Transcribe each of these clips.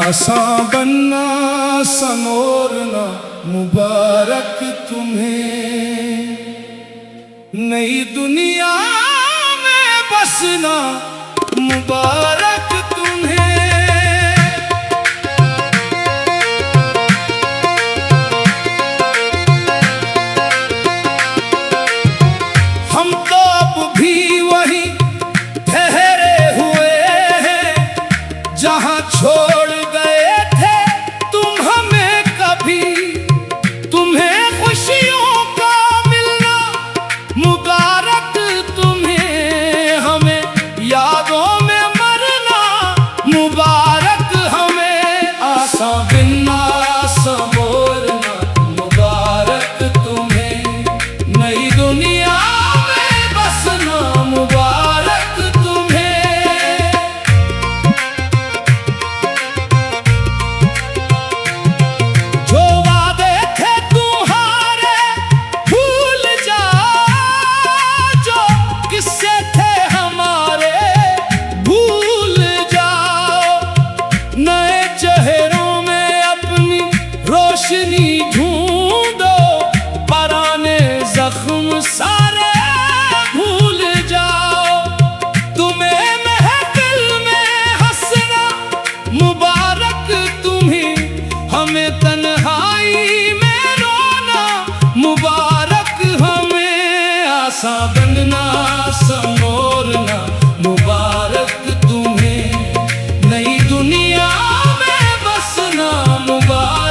आसा बनना संवरना मुबारक तुम्हें, नई दुनिया में बसना मुबारक तुम्हें। हम तो अब भी वही ठहरे हुए हैं जहां छोड़ ढूंढो, पराने जख्म सारे भूल जाओ। तुम्हें महफिल में हंसना मुबारक तुम्हें, हमें तन्हाई में रोना मुबारक हमें। आसा बनना संवरना मुबारक तुम्हें, नई दुनिया में बसना मुबारक।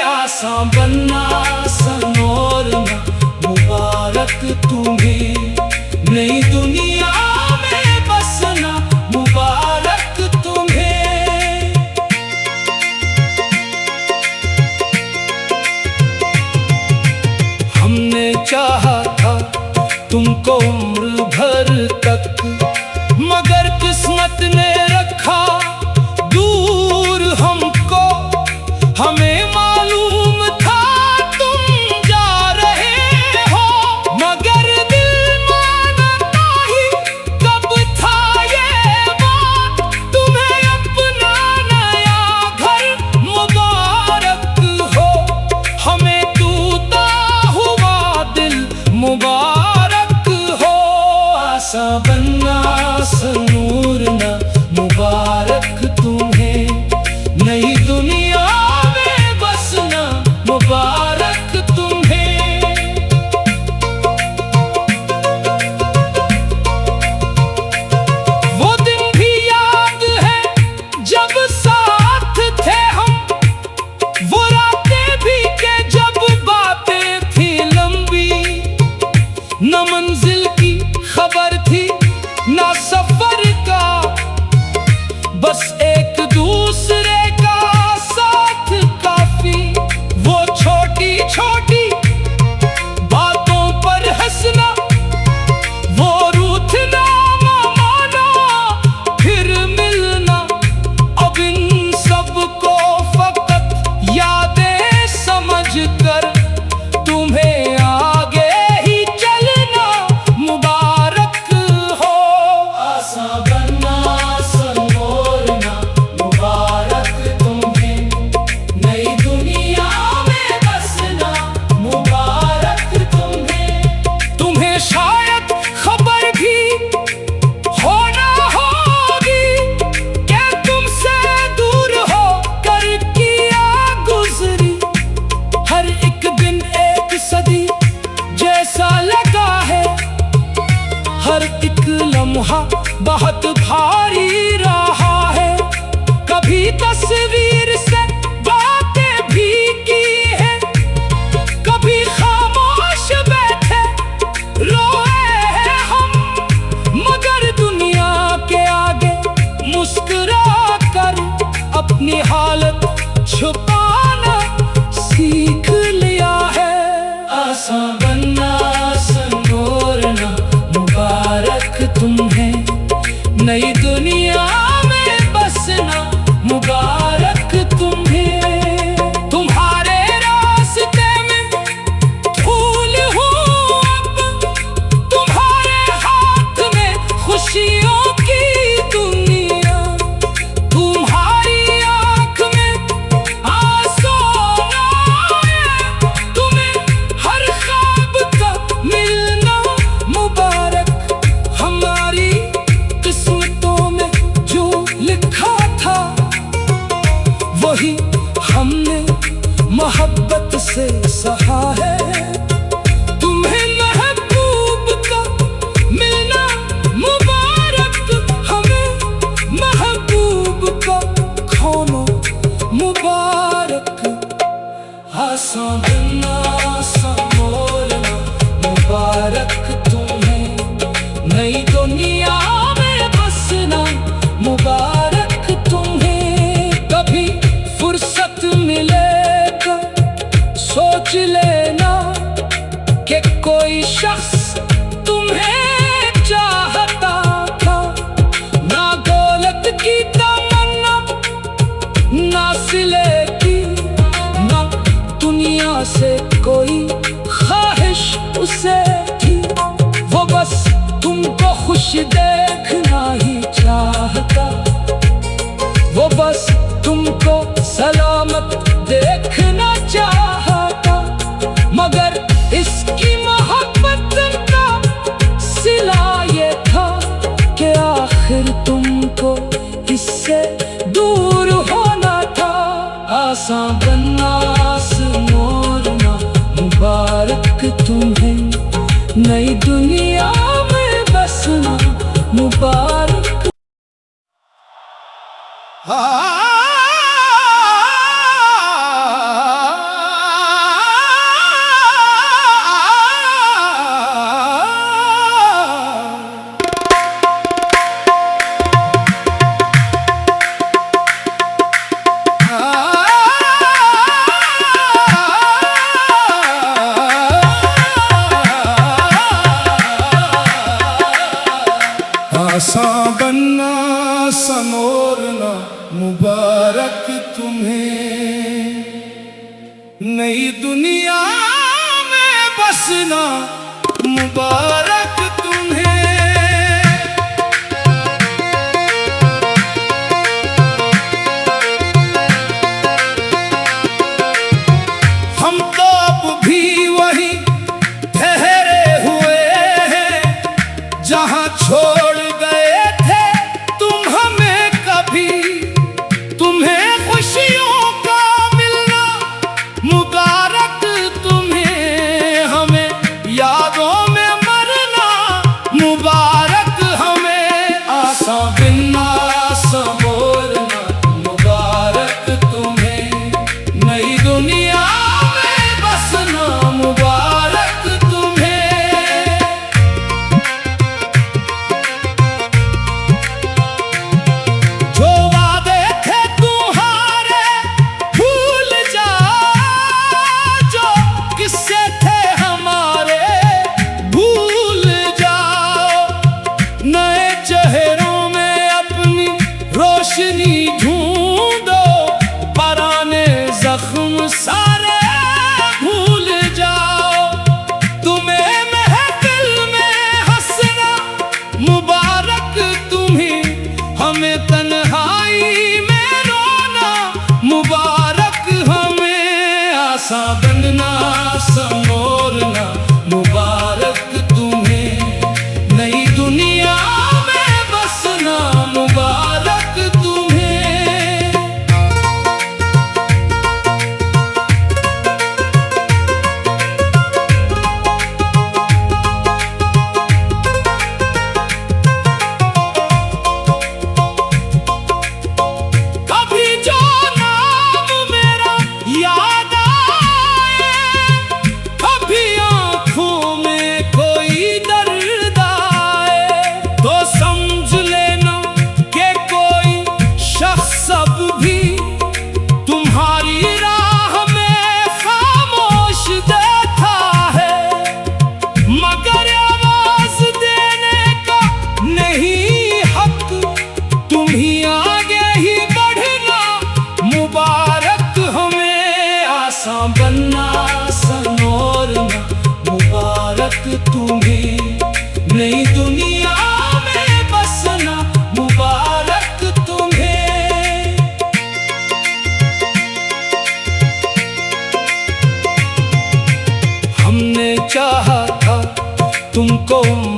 आसा बनना संवरना मुबारक तुम्हें, नई दुनिया में बसना मुबारक तुम्हें। हमने चाहा था तुमको उम्र भर तक, मगर किस्मत ने रखा दूर हमको। हमें मालूम था तुम जा रहे हो, मगर दिल मानता ही कब था ये बात। तुम्हें अपना नया घर मुबारक हो, हमें टूटा हुआ दिल मुबारक हो। आसा बनना संवरना जारी रहा है। कभी तस्वीर से बातें भी की है, कभी खामोश बैठे रोए हैं हम, मगर दुनिया के आगे मुस्कुरा कर अपनी हालत छुपाना सीख लिया है। आसान बनना संवरना मुबारक तुम्हें, नई दुनिया में बसना मुबारक तुम्हें। तुम्हारे रास्ते में फूल हूँ अब, तुम्हारे हाथ में खुशियों की दुनिया, तुम्हारी आँख में आंसू आए, तुम्हें हर ख्वाब का मिलना मुबारक। हमारी किस्मतों में जो लिखा था वही हमने मोहब्बत से सहा है। तुम्हें महबूब का मिलना मुबारक, हमें महबूब का खोना मुबारक। आसान बनना संवरना मुबारक तुम्हें, नई दुनिया में बसना मुबारक तुम्हें। कभी फुर्सत मिलेगा सोच लेना कि कोई शख्स तुम्हें चाहता था, ना दौलत की तमन्ना, ना सिले की, ना दुनिया से कोई ख्वाहिश उसे थी। वो बस तुमको खुश देखना ही चाहता, वो बस तुमको सलामत देखना चाहता, मगर इसकी मोहब्बत का सिला ये था कि आखिर तुमको इससे दूर होना था। आसान बनना संवरना मुबारक तुम्हें, नई दुनिया में बसना मुबारक। आसान बनना संवरना मुबारक तुम्हें, नई दुनिया में बसना मुबारक तुम्हें। हम तो अब भी वही ठहरे हुए हैं जहाँ छोड़ गए थे तुम हमें कभी। तुम्हें खुशियों का मिलना मुबारक तुम्हें, हमें यादों में मरना मुबारक हमें। आसान बनना संवरना मुबारक तुम्हें, नई दुनिया में बसना मुबारक तुम्हें। जो वादे थे तुम्हारे भूल जाओ, जो किस्से थे हमारे भूल जाओ, नए चेहरों में अपनी रोशनी ढूंढो, पुराने जख्म सारे भूल जाओ। तुम्हें महफिल में हंसना मुबारक तुम्हें, हमें तन्हाई में रोना मुबारक हमें। आसान बनना संवरना मुबारक तुम्हें, नई दुनिया में बसना मुबारक तुम्हें। तुमको